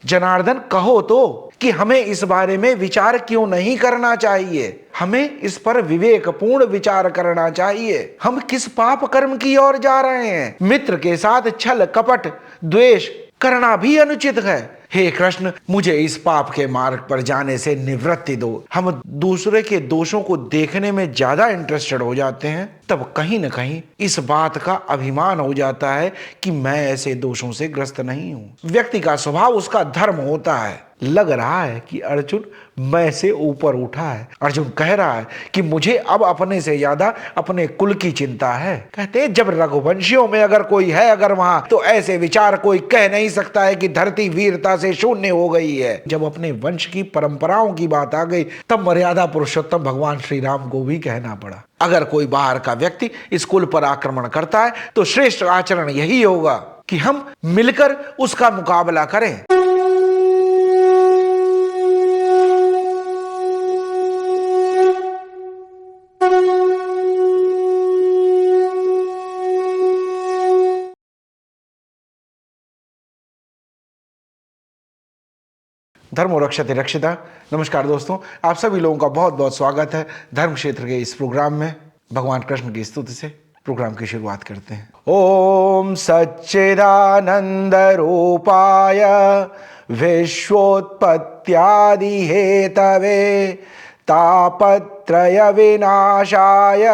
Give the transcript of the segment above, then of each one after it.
जनार्दन कहो तो कि हमें इस बारे में विचार क्यों नहीं करना चाहिए। हमें इस पर विवेकपूर्ण विचार करना चाहिए। हम किस पाप कर्म की ओर जा रहे हैं। मित्र के साथ छल कपट द्वेष करना भी अनुचित है। हे कृष्ण, मुझे इस पाप के मार्ग पर जाने से निवृत्ति दो। हम दूसरे के दोषों को देखने में ज्यादा इंटरेस्टेड हो जाते हैं, तब कहीं न कहीं इस बात का अभिमान हो जाता है कि मैं ऐसे दोषों से ग्रस्त नहीं हूं। व्यक्ति का स्वभाव उसका धर्म होता है। लग रहा है कि अर्जुन मैं से ऊपर उठा है। अर्जुन कह रहा है कि मुझे अब अपने से ज्यादा अपने कुल की चिंता है। कहते हैं जब रघुवंशियों में अगर कोई है अगर वहां, तो ऐसे विचार कोई कह नहीं सकता है कि धरती वीरता से शून्य हो गई है। जब अपने वंश की परंपराओं की बात आ गई, तब मर्यादा पुरुषोत्तम भगवान श्री राम को भी कहना पड़ा। अगर कोई बाहर का व्यक्ति इस कुल पर आक्रमण करता है तो श्रेष्ठ आचरण यही होगा कि हम मिलकर उसका मुकाबला करें। धर्मो रक्षते रक्षिता। नमस्कार दोस्तों, आप सभी लोगों का बहुत बहुत स्वागत है धर्म क्षेत्र के इस प्रोग्राम में। भगवान कृष्ण की स्तुति से प्रोग्राम की शुरुआत करते हैं। ओम सच्चिदानंद रूपाय विश्वोत्पत्त्यादि हेतवे तापत्रय विनाशाय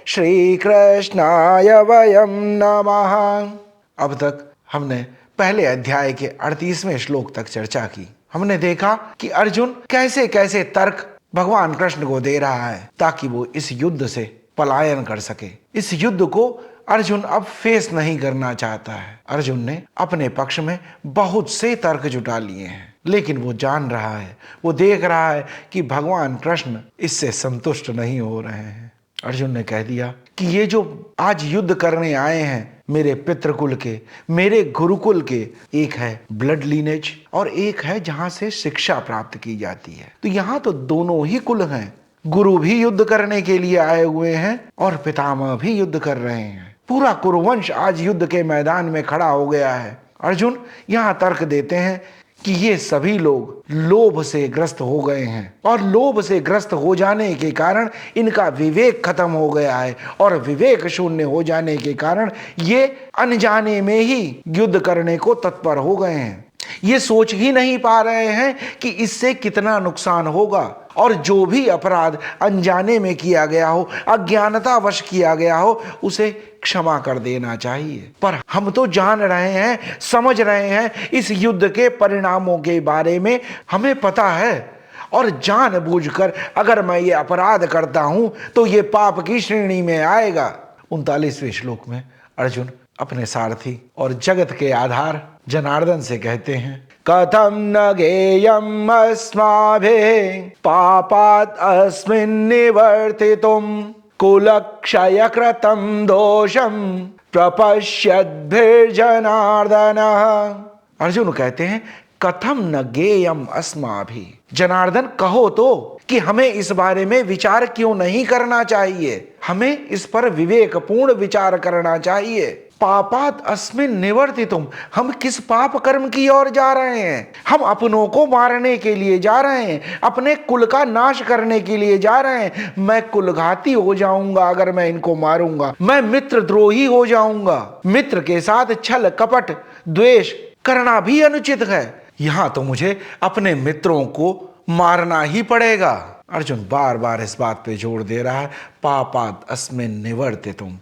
श्री कृष्णाय वयम नमः। अब तक हमने पहले अध्याय के 38वें श्लोक तक चर्चा की। हमने देखा कि अर्जुन कैसे कैसे तर्क भगवान कृष्ण को दे रहा है ताकि वो इस युद्ध से पलायन कर सके। इस युद्ध को अर्जुन अब फेस नहीं करना चाहता है। अर्जुन ने अपने पक्ष में बहुत से तर्क जुटा लिए हैं, लेकिन वो जान रहा है, वो देख रहा है कि भगवान कृष्ण इससे संतुष्ट नहीं हो रहे हैं। अर्जुन ने कह दिया कि ये जो आज युद्ध करने आए हैं मेरे पितृकुल के, मेरे गुरुकुल के, एक है ब्लड लीनेज और एक है जहां से शिक्षा प्राप्त की जाती है। तो यहां तो दोनों ही कुल हैं। गुरु भी युद्ध करने के लिए आए हुए हैं और पितामह भी युद्ध कर रहे हैं। पूरा कुरुवंश आज युद्ध के मैदान में खड़ा हो गया है। अर्जुन यहां तर्क देते हैं कि ये सभी लोग लोभ से ग्रस्त हो गए हैं और लोभ से ग्रस्त हो जाने के कारण इनका विवेक खत्म हो गया है और विवेक शून्य हो जाने के कारण ये अनजाने में ही युद्ध करने को तत्पर हो गए हैं। ये सोच ही नहीं पा रहे हैं कि इससे कितना नुकसान होगा और जो भी अपराध अनजाने में किया गया हो, अज्ञानतावश किया गया हो, उसे क्षमा कर देना चाहिए। पर हम तो जान रहे हैं, समझ रहे हैं इस युद्ध के परिणामों के बारे में हमें पता है और जानबूझकर अगर मैं ये अपराध करता हूं तो ये पाप की श्रेणी में आएगा। 39वें श्लोक में अर्जुन अपने सारथी और जगत के आधार जनार्दन से कहते हैं, कथम न गेयम अस्माभिः पापात् अस्मिन् निवर्तितुम् कुलक्षय कृतं दोषम प्रपश्यद्भिर्जनार्दनः। अर्जुन कहते हैं कथम न गेयम अस्माभिः, जनार्दन कहो तो कि हमें इस बारे में विचार क्यों नहीं करना चाहिए। हमें इस पर विवेकपूर्ण विचार करना चाहिए। पापात अस्मिन् निवर्तितुम, हम किस पाप कर्म की ओर जा रहे हैं। हम अपनों को मारने के लिए जा रहे हैं, अपने कुल का नाश करने के लिए जा रहे हैं। मैं कुलघाती हो जाऊंगा अगर मैं इनको मारूंगा, मैं मित्रद्रोही हो जाऊंगा। मित्र के साथ छल कपट द्वेष करना भी अनुचित है। यहां तो मुझे अपने मित्रों को मारना ही पड़ेगा। अर्जुन बार बार इस बात पे जोर दे रहा है, पापात अस्मिन् निवर्तितुम।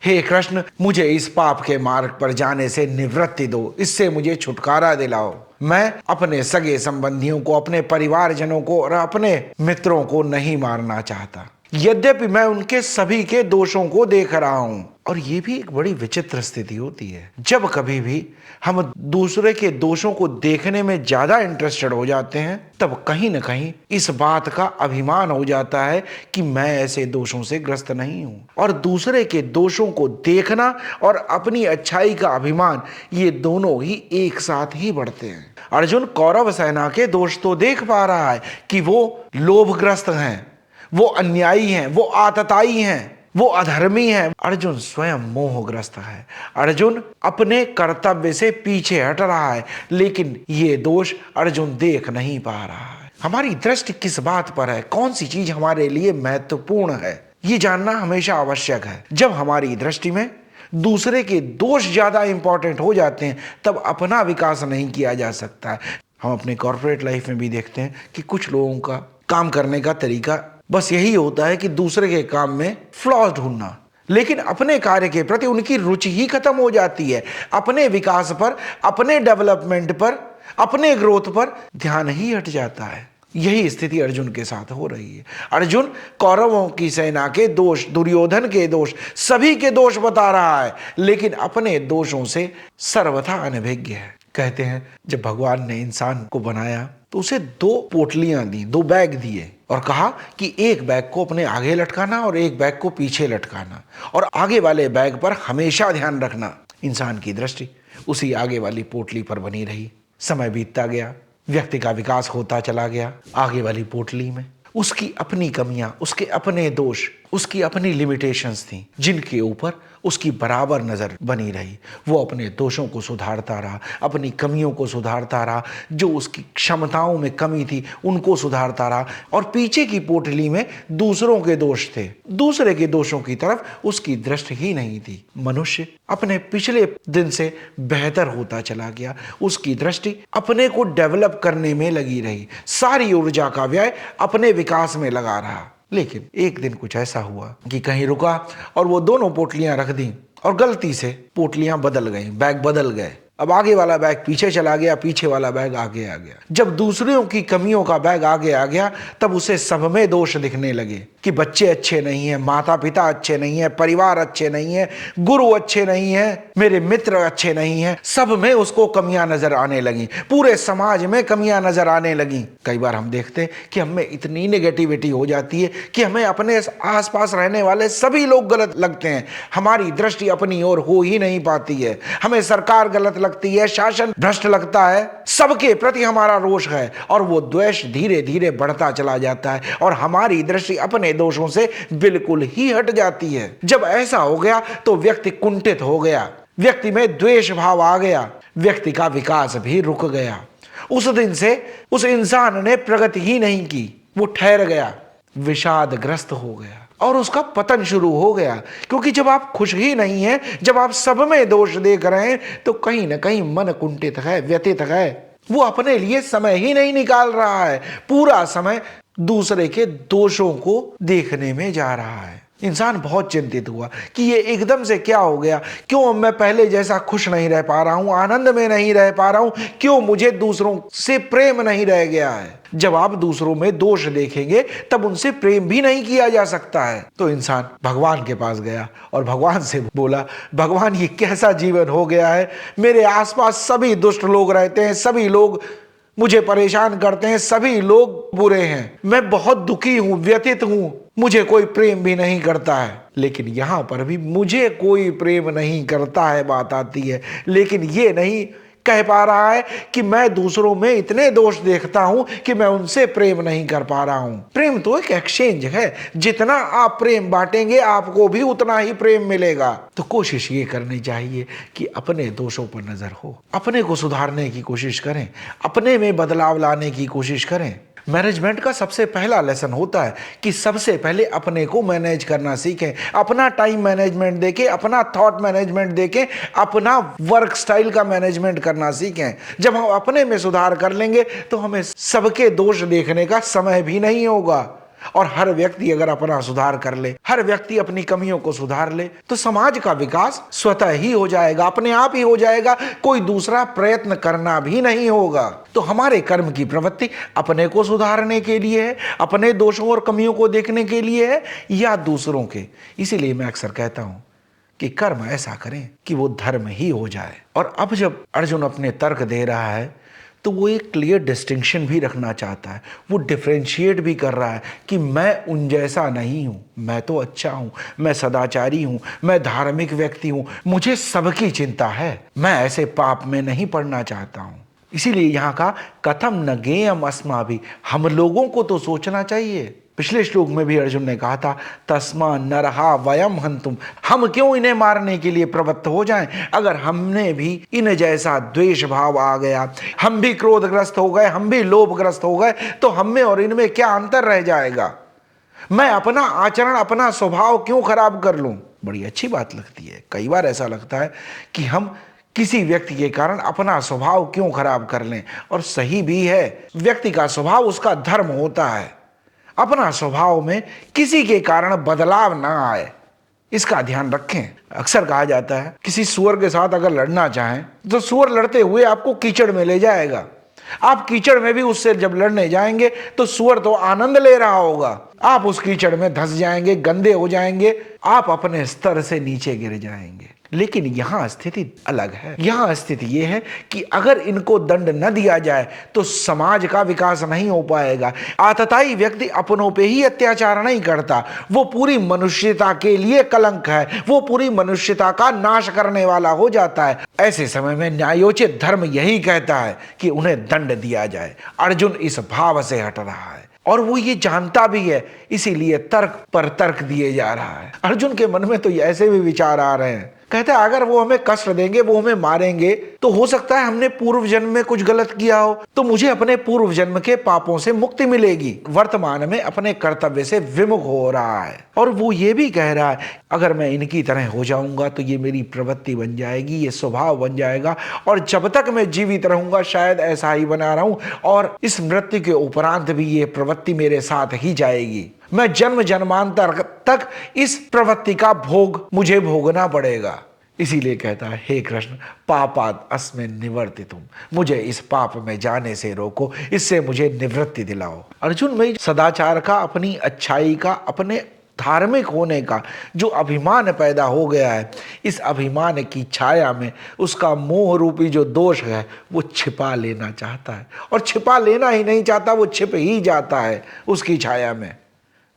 हे कृष्ण, मुझे इस पाप के मार्ग पर जाने से निवृत्ति दो, इससे मुझे छुटकारा दिलाओ। मैं अपने सगे संबंधियों को, अपने परिवारजनों को और अपने मित्रों को नहीं मारना चाहता। यद्यपि मैं उनके सभी के दोषों को देख रहा हूं। और ये भी एक बड़ी विचित्र स्थिति होती है, जब कभी भी हम दूसरे के दोषों को देखने में ज्यादा इंटरेस्टेड हो जाते हैं, तब कहीं न कहीं इस बात का अभिमान हो जाता है कि मैं ऐसे दोषों से ग्रस्त नहीं हूं। और दूसरे के दोषों को देखना और अपनी अच्छाई का अभिमान, ये दोनों ही एक साथ ही बढ़ते हैं। अर्जुन कौरव सेना के दोष तो देख पा रहा है कि वो लोभग्रस्त हैं, वो अन्यायी हैं, वो आतताई हैं, वो अधर्मी है। अर्जुन स्वयं मोहग्रस्त है। अर्जुन अपने कर्तव्य से पीछे हट रहा है, लेकिन ये दोष अर्जुन देख नहीं पा रहा है। हमारी दृष्टि किस बात पर है, कौन सी चीज हमारे लिए महत्वपूर्ण है, ये जानना हमेशा आवश्यक है। जब हमारी दृष्टि में दूसरे के दोष ज्यादा इंपॉर्टेंट हो जाते हैं, तब अपना विकास नहीं किया जा सकता है। हम अपने कॉर्पोरेट लाइफ में भी देखते हैं कि कुछ लोगों का काम करने का तरीका बस यही होता है कि दूसरे के काम में फ्लॉज ढूंढना, लेकिन अपने कार्य के प्रति उनकी रुचि ही खत्म हो जाती है। अपने विकास पर, अपने डेवलपमेंट पर, अपने ग्रोथ पर ध्यान ही हट जाता है। यही स्थिति अर्जुन के साथ हो रही है। अर्जुन कौरवों की सेना के दोष, दुर्योधन के दोष, सभी के दोष बता रहा है, लेकिन अपने दोषों से सर्वथा अनभिज्ञ है। कहते हैं जब भगवान ने इंसान को बनाया तो उसे 2 पोटलियां दी, 2 बैग दिए और कहा कि एक बैग को अपने आगे लटकाना और एक बैग को पीछे लटकाना, और आगे वाले बैग पर हमेशा ध्यान रखना। इंसान की दृष्टि उसी आगे वाली पोटली पर बनी रही। समय बीतता गया, व्यक्ति का विकास होता चला गया। आगे वाली पोटली में उसकी अपनी कमियां, उसके अपने दोष, उसकी अपनी लिमिटेशंस थी, जिनके ऊपर उसकी बराबर नजर बनी रही। वो अपने दोषों को सुधारता रहा, अपनी कमियों को सुधारता रहा, जो उसकी क्षमताओं में कमी थी उनको सुधारता रहा, और पीछे की पोटली में दूसरों के दोष थे। दूसरे के दोषों की तरफ उसकी दृष्टि ही नहीं थी। मनुष्य अपने पिछले दिन से बेहतर होता चला गया। उसकी दृष्टि अपने को डेवलप करने में लगी रही, सारी ऊर्जा का व्यय अपने विकास में लगा रहा। लेकिन एक दिन कुछ ऐसा हुआ कि कहीं रुका और वो दोनों पोटलियां रख दी, और गलती से पोटलियां बदल गई, बैग बदल गए। अब आगे वाला बैग पीछे चला गया, पीछे वाला बैग आगे आ गया। जब दूसरों की कमियों का बैग आगे आ गया, तब उसे सब में दोष दिखने लगे कि बच्चे अच्छे नहीं हैं, माता पिता अच्छे नहीं हैं, परिवार अच्छे नहीं है, गुरु अच्छे नहीं है, मेरे मित्र अच्छे नहीं हैं। सब में उसको कमियां नजर आने लगी, पूरे समाज में कमियां नजर आने लगी। कई बार हम देखते हैं कि हमें इतनी नेगेटिविटी हो जाती है कि हमें अपने आसपास रहने वाले सभी लोग गलत लगते हैं। हमारी दृष्टि अपनी ओर हो ही नहीं पाती है। हमें सरकार गलत लगती है, शासन भ्रष्ट लगता है, सबके प्रति हमारा रोष है, और वो द्वेष धीरे धीरे बढ़ता चला जाता है, और हमारी दृष्टि अपने दोषों से बिल्कुल ही हट जाती है। जब ऐसा हो गया तो व्यक्ति कुंठित हो गया, व्यक्ति में द्वेष भाव आ गया, व्यक्ति का विकास भी रुक गया। उस दिन से उस इंसान ने प्रगति ही नहीं की, वो ठहर गया, विषादग्रस्त हो गया, और उसका पतन शुरू हो गया। क्योंकि जब आप खुश ही नहीं हैं, जब आप सब में दोष देख रहे हैं, तो कहीं ना कहीं मन कुंठित है, व्यथित है। वो अपने लिए समय ही नहीं निकाल रहा है, पूरा समय दूसरे के दोषों को देखने में जा रहा है। इंसान बहुत चिंतित हुआ कि ये एकदम से क्या हो गया, क्यों मैं पहले जैसा खुश नहीं रह पा रहा हूं, आनंद में नहीं रह पा रहा हूं, क्यों मुझे दूसरों से प्रेम नहीं रह गया है। जब आप दूसरों में दोष देखेंगे तब उनसे प्रेम भी नहीं किया जा सकता है। तो इंसान भगवान के पास गया और भगवान से बोला, भगवान ये कैसा जीवन हो गया है, मेरे आसपास सभी दुष्ट लोग रहते हैं, सभी लोग मुझे परेशान करते हैं, सभी लोग बुरे हैं, मैं बहुत दुखी हूं, व्यथित हूं, मुझे कोई प्रेम भी नहीं करता है। लेकिन यहां पर भी मुझे कोई प्रेम नहीं करता है बात आती है, लेकिन ये नहीं कह पा रहा है कि मैं दूसरों में इतने दोष देखता हूं कि मैं उनसे प्रेम नहीं कर पा रहा हूं। प्रेम तो एक एक्सचेंज है, जितना आप प्रेम बांटेंगे आपको भी उतना ही प्रेम मिलेगा। तो कोशिश ये करनी चाहिए कि अपने दोषों पर नजर हो, अपने को सुधारने की कोशिश करें, अपने में बदलाव लाने की कोशिश करें। मैनेजमेंट का सबसे पहला लेसन होता है कि सबसे पहले अपने को मैनेज करना सीखें, अपना टाइम मैनेजमेंट देखें, अपना थॉट मैनेजमेंट देखें, अपना वर्क स्टाइल का मैनेजमेंट करना सीखें। जब हम अपने में सुधार कर लेंगे तो हमें सबके दोष देखने का समय भी नहीं होगा। और हर व्यक्ति अगर अपना सुधार कर ले, हर व्यक्ति अपनी कमियों को सुधार ले, तो समाज का विकास स्वतः ही हो जाएगा, अपने आप ही हो जाएगा, कोई दूसरा प्रयत्न करना भी नहीं होगा। तो हमारे कर्म की प्रवृत्ति अपने को सुधारने के लिए है, अपने दोषों और कमियों को देखने के लिए है, या दूसरों के। इसीलिए मैं अक्सर कहता हूं कि कर्म ऐसा करें कि वो धर्म ही हो जाए। और अब जब अर्जुन अपने तर्क दे रहा है तो वो एक क्लियर डिस्टिंक्शन भी रखना चाहता है, वो डिफरेंशिएट भी कर रहा है कि मैं उन जैसा नहीं हूँ, मैं तो अच्छा हूँ, मैं सदाचारी हूँ, मैं धार्मिक व्यक्ति हूँ, मुझे सबकी चिंता है, मैं ऐसे पाप में नहीं पड़ना चाहता हूँ। इसीलिए यहाँ का कथम न गेयम अस्माभि, हम लोगों को तो सोचना चाहिए पिछले श्लोक में भी अर्जुन ने कहा था तस्मा नरहा वयम हंतुम, हम क्यों इन्हें मारने के लिए प्रवृत्त हो जाएं। अगर हमने भी इन जैसा द्वेष भाव आ गया, हम भी क्रोधग्रस्त हो गए, हम भी लोभग्रस्त हो गए, तो हम में और इनमें क्या अंतर रह जाएगा। मैं अपना आचरण, अपना स्वभाव क्यों खराब कर लूं। बड़ी अच्छी बात लगती है। कई बार ऐसा लगता है कि हम किसी व्यक्ति के कारण अपना स्वभाव क्यों खराब कर लें, और सही भी है। व्यक्ति का स्वभाव उसका धर्म होता है। अपना स्वभाव में किसी के कारण बदलाव ना आए, इसका ध्यान रखें। अक्सर कहा जाता है किसी सूअर के साथ अगर लड़ना चाहें तो सूअर लड़ते हुए आपको कीचड़ में ले जाएगा। आप कीचड़ में भी उससे जब लड़ने जाएंगे तो सूअर तो आनंद ले रहा होगा, आप उस कीचड़ में धंस जाएंगे, गंदे हो जाएंगे, आप अपने स्तर से नीचे गिर जाएंगे। लेकिन यहां स्थिति अलग है। यहां स्थिति यह है कि अगर इनको दंड न दिया जाए तो समाज का विकास नहीं हो पाएगा। आतताई व्यक्ति अपनों पे ही अत्याचार नहीं करता, वो पूरी मनुष्यता के लिए कलंक है, वो पूरी मनुष्यता का नाश करने वाला हो जाता है। ऐसे समय में न्यायोचित धर्म यही कहता है कि उन्हें दंड दिया जाए। अर्जुन इस भाव से हट रहा है और वो ये जानता भी है, इसीलिए तर्क पर तर्क दिए जा रहा है। अर्जुन के मन में तो ऐसे भी विचार आ रहे हैं, कहता है अगर वो हमें कष्ट देंगे, वो हमें मारेंगे, तो हो सकता है हमने पूर्व जन्म में कुछ गलत किया हो, तो मुझे अपने पूर्व जन्म के पापों से मुक्ति मिलेगी। वर्तमान में अपने कर्तव्य से विमुख हो रहा है और वो ये भी कह रहा है अगर मैं इनकी तरह हो जाऊंगा तो ये मेरी प्रवृत्ति बन जाएगी, ये स्वभाव बन जाएगा, और जब तक मैं जीवित रहूंगा शायद ऐसा ही बना रहूं, और इस मृत्यु के उपरांत भी ये प्रवृत्ति मेरे साथ ही जाएगी। मैं जन्म जन्मांतर तक इस प्रवृत्ति का भोग मुझे भोगना पड़ेगा। इसीलिए कहता है हे कृष्ण पापात् अस्मिन् निवर्तितुम, मुझे इस पाप में जाने से रोको, इससे मुझे निवृत्ति दिलाओ। अर्जुन में सदाचार का, अपनी अच्छाई का, अपने धार्मिक होने का जो अभिमान पैदा हो गया है, इस अभिमान की छाया में उसका मोह रूपी जो दोष है वो छिपा लेना चाहता है, और छिपा लेना ही नहीं चाहता, वो छिप ही जाता है उसकी छाया में।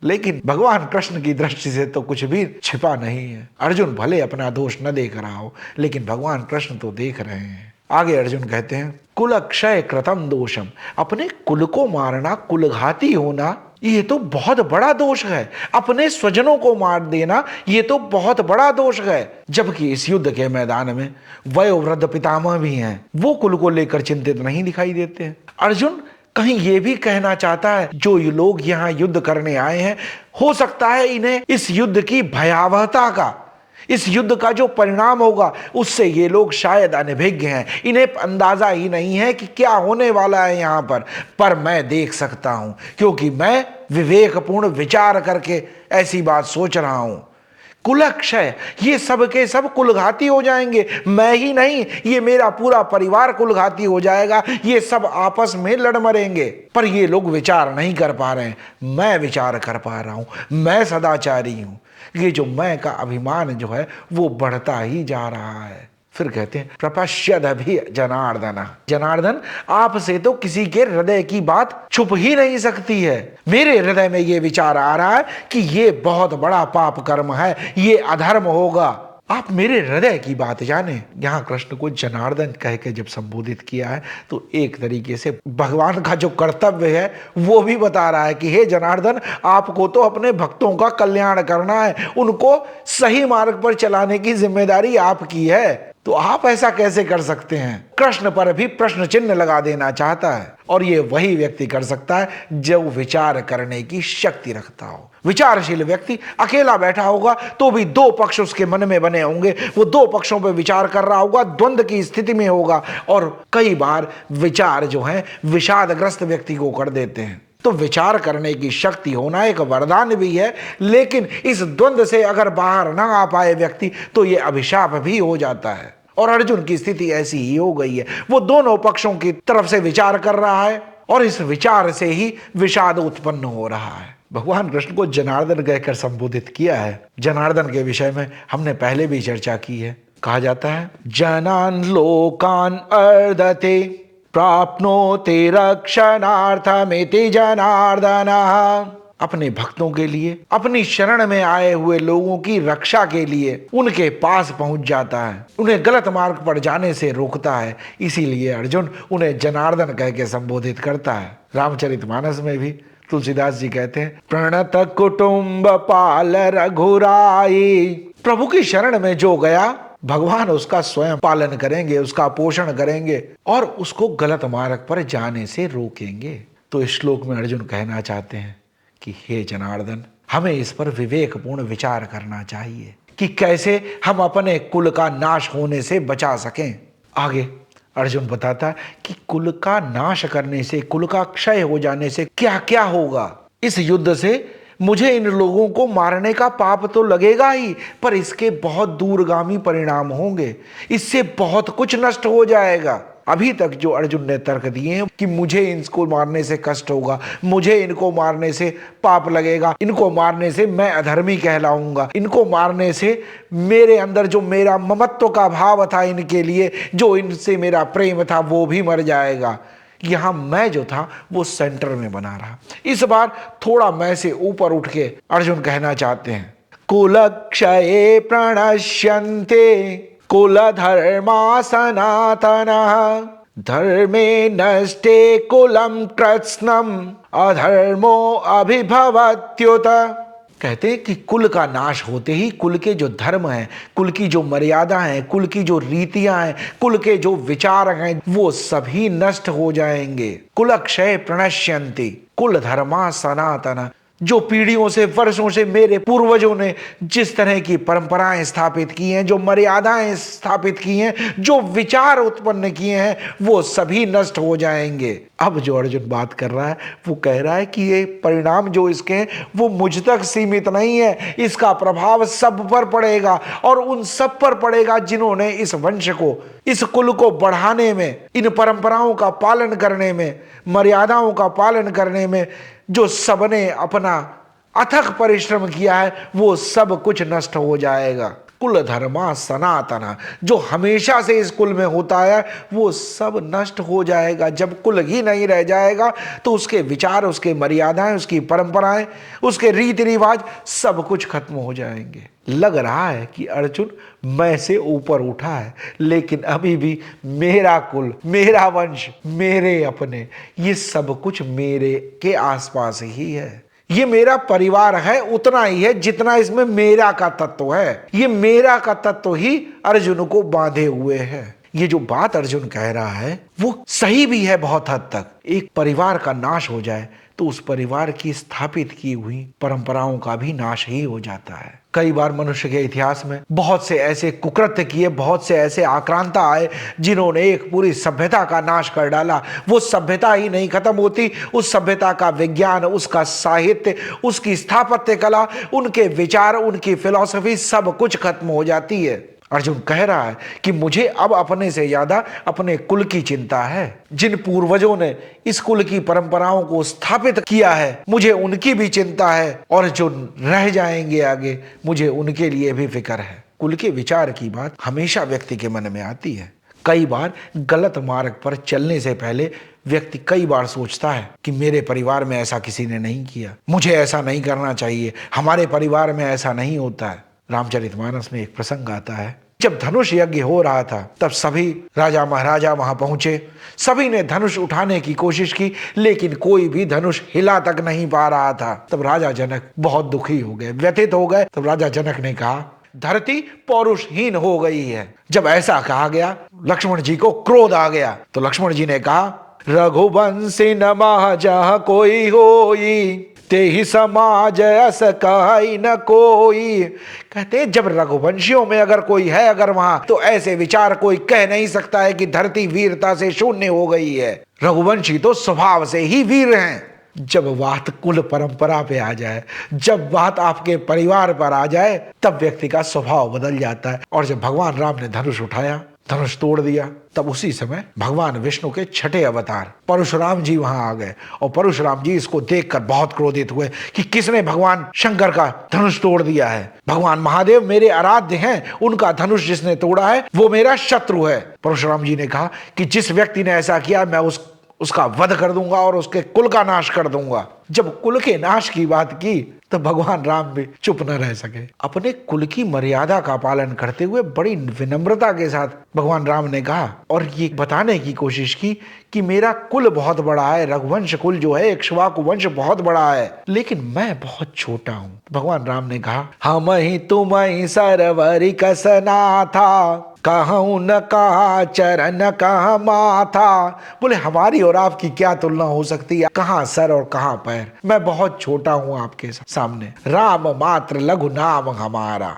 लेकिन भगवान कृष्ण की दृष्टि से तो कुछ भी छिपा नहीं है। अर्जुन भले अपना दोष न देख रहा हो, लेकिन भगवान कृष्ण तो देख रहे हैं। आगे अर्जुन कहते हैं कुल क्षय कृतम दोषम, अपने कुल को मारना, कुलघाती होना, ये तो बहुत बड़ा दोष है। अपने स्वजनों को मार देना ये तो बहुत बड़ा दोष है। जबकि इस युद्ध के मैदान में वयोवृद्ध पितामह भी हैं, वो कुल को लेकर चिंतित नहीं दिखाई देते हैं। अर्जुन कहीं ये भी कहना चाहता है जो ये लोग यहाँ युद्ध करने आए हैं, हो सकता है इन्हें इस युद्ध की भयावहता का, इस युद्ध का जो परिणाम होगा उससे ये लोग शायद अनभिज्ञ हैं, इन्हें अंदाजा ही नहीं है कि क्या होने वाला है यहाँ पर मैं देख सकता हूं, क्योंकि मैं विवेकपूर्ण विचार करके ऐसी बात सोच रहा हूं। कुलक्षय, ये सब के सब कुलघाती हो जाएंगे, मैं ही नहीं, ये मेरा पूरा परिवार कुलघाती हो जाएगा, ये सब आपस में लड़ मरेंगे। पर ये लोग विचार नहीं कर पा रहे हैं, मैं विचार कर पा रहा हूं, मैं सदाचारी हूं। ये जो मैं का अभिमान जो है वो बढ़ता ही जा रहा है। फिर कहते हैं प्रपश्यद भी जनार्दन, जनार्दन आपसे तो किसी के हृदय की बात छुप ही नहीं सकती है। मेरे हृदय में ये विचार आ रहा है कि ये बहुत बड़ा पाप कर्म है, ये अधर्म होगा। आप मेरे हृदय की बात जाने। यहाँ कृष्ण को जनार्दन कह के जब संबोधित किया है तो एक तरीके से भगवान का जो कर्तव्य है वो भी बता रहा है कि हे जनार्दन, आपको तो अपने भक्तों का कल्याण करना है, उनको सही मार्ग पर चलाने की जिम्मेदारी आपकी है, तो आप ऐसा कैसे कर सकते हैं। कृष्ण पर भी प्रश्न चिन्ह लगा देना चाहता है, और ये वही व्यक्ति कर सकता है जो विचार करने की शक्ति रखता हो। विचारशील व्यक्ति अकेला बैठा होगा तो भी दो पक्ष उसके मन में बने होंगे, वो दो पक्षों पर विचार कर रहा होगा, द्वंद्व की स्थिति में होगा, और कई बार विचार जो है विषादग्रस्त व्यक्ति को कर देते हैं। तो विचार करने की शक्ति होना एक वरदान भी है, लेकिन इस द्वंद्व से अगर बाहर ना आ पाए व्यक्ति तो ये अभिशाप भी हो जाता है। और अर्जुन की स्थिति ऐसी ही हो गई है, वो दोनों पक्षों की तरफ से विचार कर रहा है और इस विचार से ही विषाद उत्पन्न हो रहा है। भगवान कृष्ण को जनार्दन कहकर संबोधित किया है। जनार्दन के विषय में हमने पहले भी चर्चा की है। कहा जाता है जनान लोकान अर्दते प्राप्नोति रक्षणार्थमिति जनार्दन, अपने भक्तों के लिए, अपनी शरण में आए हुए लोगों की रक्षा के लिए उनके पास पहुंच जाता है, उन्हें गलत मार्ग पर जाने से रोकता है। इसीलिए अर्जुन उन्हें जनार्दन कह के संबोधित करता है। रामचरितमानस में भी तुलसीदास जी कहते हैं, प्रणत कुटुंब पाल रघुराई। प्रभु की शरण में जो गया, भगवान उसका स्वयं पालन करेंगे, उसका पोषण करेंगे और उसको गलत मार्ग पर जाने से रोकेंगे। तो इस श्लोक में अर्जुन कहना चाहते हैं कि हे जनार्दन, हमें इस पर विवेकपूर्ण विचार करना चाहिए कि कैसे हम अपने कुल का नाश होने से बचा सकें। आगे अर्जुन बताता है कि कुल का नाश करने से, कुल का क्षय हो जाने से क्या क्या होगा। इस युद्ध से मुझे इन लोगों को मारने का पाप तो लगेगा ही, पर इसके बहुत दूरगामी परिणाम होंगे। इससे बहुत कुछ नष्ट हो जाएगा। अभी तक जो अर्जुन ने तर्क दिए हैं कि मुझे इनको मारने से कष्ट होगा, मुझे इनको मारने से पाप लगेगा, इनको मारने से मैं अधर्मी कहलाऊंगा, इनको मारने से मेरे अंदर जो मेरा ममत्व का भाव था इनके लिए, जो इनसे मेरा प्रेम था, वो भी मर जाएगा। यहां मैं जो था वो सेंटर में बना रहा। इस बार थोड़ा मैं से ऊपर उठ के अर्जुन कहना चाहते हैं, कुलक्षये प्रणश्यन्ते कुल धर्मा सनातनः धर्मे नष्टे कुलम कृत्स्नम अधर्मो अभिभवत्युत। कहते हैं कि कुल का नाश होते ही कुल के जो धर्म है, कुल की जो मर्यादा है, कुल की जो रीतियां हैं, कुल के जो विचार हैं, वो सभी नष्ट हो जाएंगे। कुलक्षय प्रणश्यन्ति कुल धर्मा सनातन। जो पीढ़ियों से, वर्षों से मेरे पूर्वजों ने जिस तरह की परंपराएं स्थापित की हैं, जो मर्यादाएं स्थापित की हैं, जो विचार उत्पन्न किए हैं, वो सभी नष्ट हो जाएंगे। अब जो अर्जुन बात कर रहा है वो कह रहा है कि ये परिणाम जो इसके हैं वो मुझ तक सीमित नहीं है, इसका प्रभाव सब पर पड़ेगा और उन सब पर पड़ेगा जिन्होंने इस वंश को, इस कुल को बढ़ाने में, इन परंपराओं का पालन करने में, मर्यादाओं का पालन करने में जो सबने अपना अथक परिश्रम किया है, वो सब कुछ नष्ट हो जाएगा। कुल धर्मा सनातन, जो हमेशा से इस कुल में होता है वो सब नष्ट हो जाएगा। जब कुल ही नहीं रह जाएगा तो उसके विचार, उसके मर्यादाएं, उसकी परंपराएं, उसके रीति रिवाज सब कुछ खत्म हो जाएंगे। लग रहा है कि अर्जुन मैं से ऊपर उठा है, लेकिन अभी भी मेरा कुल, मेरा वंश, मेरे अपने, ये सब कुछ मेरे के आसपास ही है। ये मेरा परिवार है, उतना ही है जितना इसमें मेरा का तत्व है। ये मेरा का तत्व ही अर्जुन को बांधे हुए है। ये जो बात अर्जुन कह रहा है वो सही भी है बहुत हद तक। एक परिवार का नाश हो जाए तो उस परिवार की स्थापित की हुई परंपराओं का भी नाश ही हो जाता है। कई बार मनुष्य के इतिहास में बहुत से ऐसे कुकृत्य किए, बहुत से ऐसे आक्रांता आए जिन्होंने एक पूरी सभ्यता का नाश कर डाला। वो सभ्यता ही नहीं खत्म होती, उस सभ्यता का विज्ञान, उसका साहित्य, उसकी स्थापत्य कला, उनके विचार, उनकी फिलॉसफी सब कुछ खत्म हो जाती है। अर्जुन कह रहा है कि मुझे अब अपने से ज्यादा अपने कुल की चिंता है। जिन पूर्वजों ने इस कुल की परंपराओं को स्थापित किया है, मुझे उनकी भी चिंता है, और जो रह जाएंगे आगे, मुझे उनके लिए भी फिक्र है। कुल के विचार की बात हमेशा व्यक्ति के मन में आती है। कई बार गलत मार्ग पर चलने से पहले व्यक्ति कई बार सोचता है कि मेरे परिवार में ऐसा किसी ने नहीं किया, मुझे ऐसा नहीं करना चाहिए, हमारे परिवार में ऐसा नहीं होता है। रामचरितमानस में एक प्रसंग आता है, जब धनुष यज्ञ हो रहा था तब सभी राजा महाराजा वहां पहुंचे। सभी ने धनुष उठाने की कोशिश की, लेकिन कोई भी धनुष हिला तक नहीं पा रहा था। तब राजा जनक बहुत दुखी हो गए, व्यथित हो गए। तब राजा जनक ने कहा, धरती पौरुषहीन हो गई है। जब ऐसा कहा गया, लक्ष्मण जी को क्रोध आ गया। तो लक्ष्मण जी ने कहा, रघुवंशी न महजह कोई होई, ते ही समाज अस कहाई न कोई। कहते जब रघुवंशियों में अगर कोई है, अगर वहां, तो ऐसे विचार कोई कह नहीं सकता है कि धरती वीरता से शून्य हो गई है। रघुवंशी तो स्वभाव से ही वीर हैं। जब बात कुल परंपरा पे आ जाए, जब बात आपके परिवार पर आ जाए, तब व्यक्ति का स्वभाव बदल जाता है। और जब भगवान राम ने धनुष उठाया, धनुष तोड़ दिया, तब उसी समय भगवान विष्णु के छठे अवतार परशुराम जी वहां आ गए। और परशुराम जी इसको देखकर बहुत क्रोधित हुए कि किसने भगवान शंकर का धनुष तोड़ दिया है। भगवान महादेव मेरे आराध्य हैं, उनका धनुष जिसने तोड़ा है वो मेरा शत्रु है। परशुराम जी ने कहा कि जिस व्यक्ति ने ऐसा किया मैं उसका वध कर दूंगा और उसके कुल का नाश कर दूंगा। जब कुल के नाश की बात की तो भगवान राम भी चुप न रह सके। अपने कुल की मर्यादा का पालन करते हुए बड़ी विनम्रता के साथ भगवान राम ने कहा और ये बताने की कोशिश की कि मेरा कुल बहुत बड़ा है, रघुवंश कुल जो है, इक्ष्वाकु वंश बहुत बड़ा है, लेकिन मैं बहुत छोटा हूं। भगवान राम ने कहा, हम ही तुम ही सरवरी कसना था, कहूं न कहा चरण कहाँ माथा। बोले हमारी और आपकी क्या तुलना हो सकती है, कहाँ सर और कहाँ पैर, मैं बहुत छोटा हूं आपके सामने। राम मात्र लघु नाम हमारा,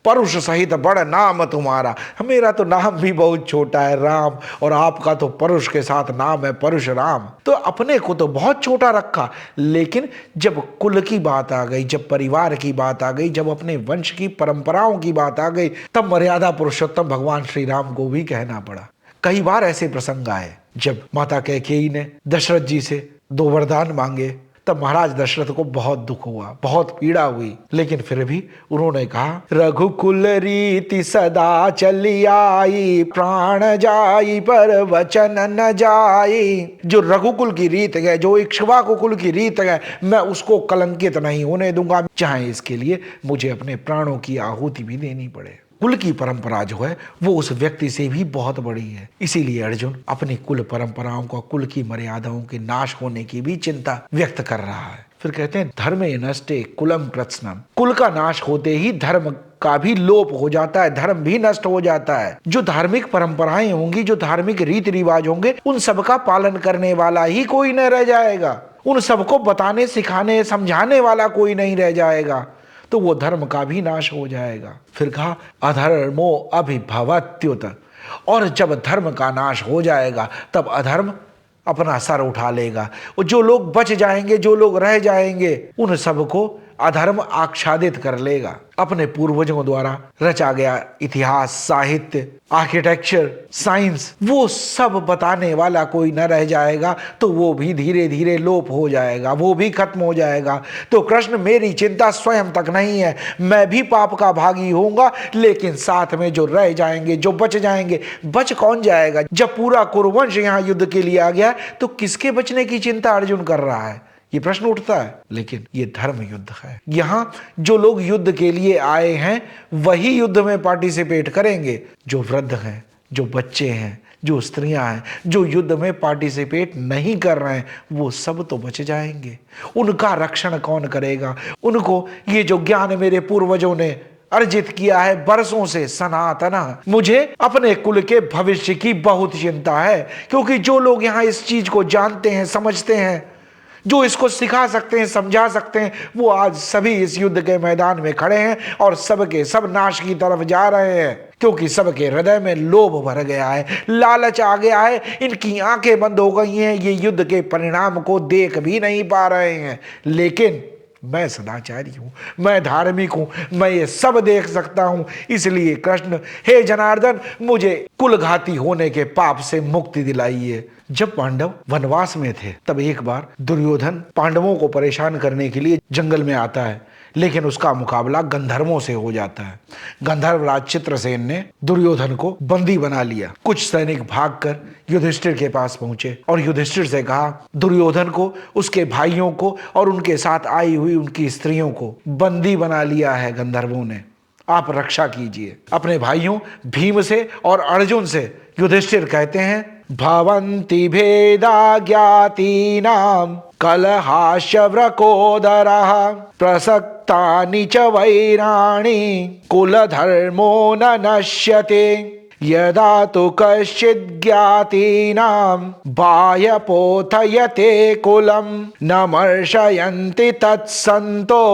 परुष सहित बड़ नाम तुम्हारा। मेरा तो नाम भी बहुत छोटा है राम, और आपका तो परुष के साथ नाम है परशुराम। तो अपने को तो बहुत छोटा रखा, लेकिन जब कुल की बात आ गई, जब परिवार की बात आ गई, जब अपने वंश की परंपराओं की बात आ गई, तब मर्यादा पुरुषोत्तम भगवान श्री राम को भी कहना पड़ा। कई बार ऐसे प्रसंग आए जब माता कैकेयी ने दशरथ जी से 2 वरदान मांगे, तब महाराज दशरथ को बहुत दुख हुआ, बहुत पीड़ा हुई, लेकिन फिर भी उन्होंने कहा, रघुकुल रीति सदा चली आई, प्राण जाई पर वचन न जाई। जो रघुकुल की रीत है, जो इक्ष्वाकु कुल की रीत है, मैं उसको कलंकित नहीं होने दूंगा, चाहे इसके लिए मुझे अपने प्राणों की आहुति भी देनी पड़े। कुल की परंपरा जो है वो उस व्यक्ति से भी बहुत बड़ी है। इसीलिए अर्जुन अपनी कुल परंपराओं को, कुल की मर्यादाओं के नाश होने की भी चिंता व्यक्त कर रहा है। फिर कहते हैं, धर्मे नष्टे कुलम कृत्स्नम, कुल का नाश होते ही धर्म का भी लोप हो जाता है, धर्म भी नष्ट हो जाता है। जो धार्मिक परंपराएं होंगी, जो धार्मिक रीति रिवाज होंगे, उन सबका पालन करने वाला ही कोई न रह जाएगा, उन सबको बताने सिखाने समझाने वाला कोई नहीं रह जाएगा, तो वो धर्म का भी नाश हो जाएगा। फिर कहा, अधर्मो अभिभवत्युत, और जब धर्म का नाश हो जाएगा तब अधर्म अपना सर उठा लेगा, और जो लोग बच जाएंगे, जो लोग रह जाएंगे, उन सबको अधर्म आच्छादित कर लेगा। अपने पूर्वजों द्वारा रचा गया इतिहास, साहित्य, आर्किटेक्चर, साइंस, वो सब बताने वाला कोई न रह जाएगा, तो वो भी धीरे धीरे लोप हो जाएगा, वो भी खत्म हो जाएगा। तो कृष्ण, मेरी चिंता स्वयं तक नहीं है, मैं भी पाप का भागी होऊंगा, लेकिन साथ में जो रह जाएंगे, जो बच जाएंगे, बच कौन जाएगा? जब पूरा कुरुवंश यहां युद्ध के लिए आ गया, तो किसके बचने की चिंता अर्जुन कर रहा है? ये प्रश्न उठता है। लेकिन ये धर्म युद्ध है, यहां जो लोग युद्ध के लिए आए हैं वही युद्ध में पार्टिसिपेट करेंगे। जो वृद्ध हैं, जो बच्चे हैं, जो स्त्रियां हैं, जो युद्ध में पार्टिसिपेट नहीं कर रहे हैं, वो सब तो बच जाएंगे। उनका रक्षण कौन करेगा? उनको ये जो ज्ञान मेरे पूर्वजों ने अर्जित किया है बरसों से, सनातना, मुझे अपने कुल के भविष्य की बहुत चिंता है, क्योंकि जो लोग यहां इस चीज को जानते हैं, समझते हैं, जो इसको सिखा सकते हैं, समझा सकते हैं, वो आज सभी इस युद्ध के मैदान में खड़े हैं और सबके सब नाश की तरफ जा रहे हैं, क्योंकि सबके हृदय में लोभ भर गया है, लालच आ गया है, इनकी आंखें बंद हो गई हैं, ये युद्ध के परिणाम को देख भी नहीं पा रहे हैं। लेकिन मैं सदाचारी हूं, मैं धार्मिक हूं, मैं ये सब देख सकता हूं। इसलिए कृष्ण, हे जनार्दन, मुझे कुलघाती होने के पाप से मुक्ति दिलाइए। जब पांडव वनवास में थे, तब एक बार दुर्योधन पांडवों को परेशान करने के लिए जंगल में आता है, लेकिन उसका मुकाबला गंधर्वों से हो जाता है। गंधर्वराज चित्रसेन ने दुर्योधन को बंदी बना लिया। कुछ सैनिक भागकर युधिष्ठिर के पास पहुंचे और युधिष्ठिर से कहा, दुर्योधन को, उसके भाइयों को और उनके साथ आई हुई उनकी स्त्रियों को बंदी बना लिया है गंधर्वों ने, आप रक्षा कीजिए। अपने भाइयों भीम से और अर्जुन से युधिष्ठिर कहते हैं, भवन्ति भेदा ज्ञातीनां कलहाश्यव्रकोदरः प्रसक्तानि च वैराणि कुलधर्मो न नश्यते यदा तु कश्चित् ज्ञातीनां बाह्यपोथयते कुलं न मर्शयन्ति तत्सन्तो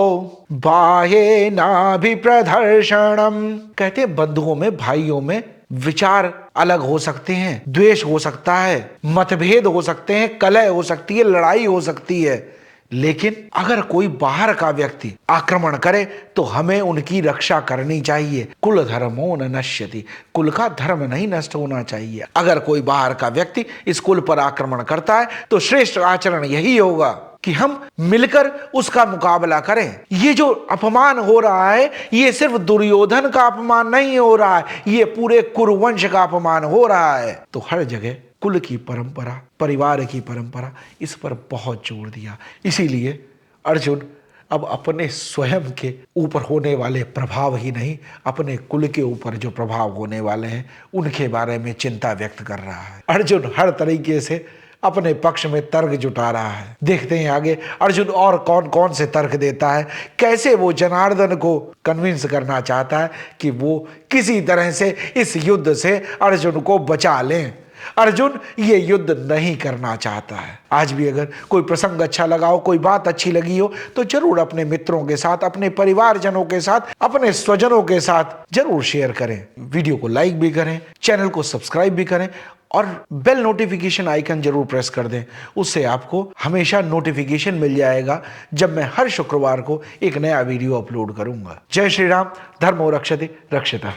बाह्येनाभिप्रदर्शनम्। कहते बंधुओं में, भाइयों में विचार अलग हो सकते हैं, द्वेष हो सकता है, मतभेद हो सकते हैं, कलह हो सकती है, लड़ाई हो सकती है, लेकिन अगर कोई बाहर का व्यक्ति आक्रमण करे तो हमें उनकी रक्षा करनी चाहिए। कुल धर्मो न नश्यति, कुल का धर्म नहीं नष्ट होना चाहिए। अगर कोई बाहर का व्यक्ति इस कुल पर आक्रमण करता है तो श्रेष्ठ आचरण यही होगा कि हम मिलकर उसका मुकाबला करें। ये जो अपमान हो रहा है, ये सिर्फ दुर्योधन का अपमान नहीं हो रहा है, ये पूरे कुरुवंश का अपमान हो रहा है। तो हर जगह कुल की परंपरा, परिवार की परंपरा, इस पर बहुत जोर दिया। इसीलिए अर्जुन अब अपने स्वयं के ऊपर होने वाले प्रभाव ही नहीं, अपने कुल के ऊपर जो प्रभाव होने वाले हैं उनके बारे में चिंता व्यक्त कर रहा है। अर्जुन हर तरीके से अपने पक्ष में तर्क जुटा रहा है। देखते हैं आगे अर्जुन और कौन कौन से तर्क देता है, कैसे वो जनार्दन को कन्विंस करना चाहता है कि वो किसी तरह से इस युद्ध से अर्जुन को बचा लें। अर्जुन ये युद्ध नहीं करना चाहता है। आज भी अगर कोई प्रसंग अच्छा लगा हो, कोई बात अच्छी लगी हो, तो जरूर अपने मित्रों के साथ, अपने परिवारजनों के साथ, अपने स्वजनों के साथ जरूर शेयर करें। वीडियो को लाइक भी करें, चैनल को सब्सक्राइब भी करें और बेल नोटिफिकेशन आइकन जरूर प्रेस कर दें। उससे आपको हमेशा नोटिफिकेशन मिल जाएगा जब मैं हर शुक्रवार को एक नया वीडियो अपलोड करूंगा। जय श्री राम। धर्मो रक्षति रक्षितः।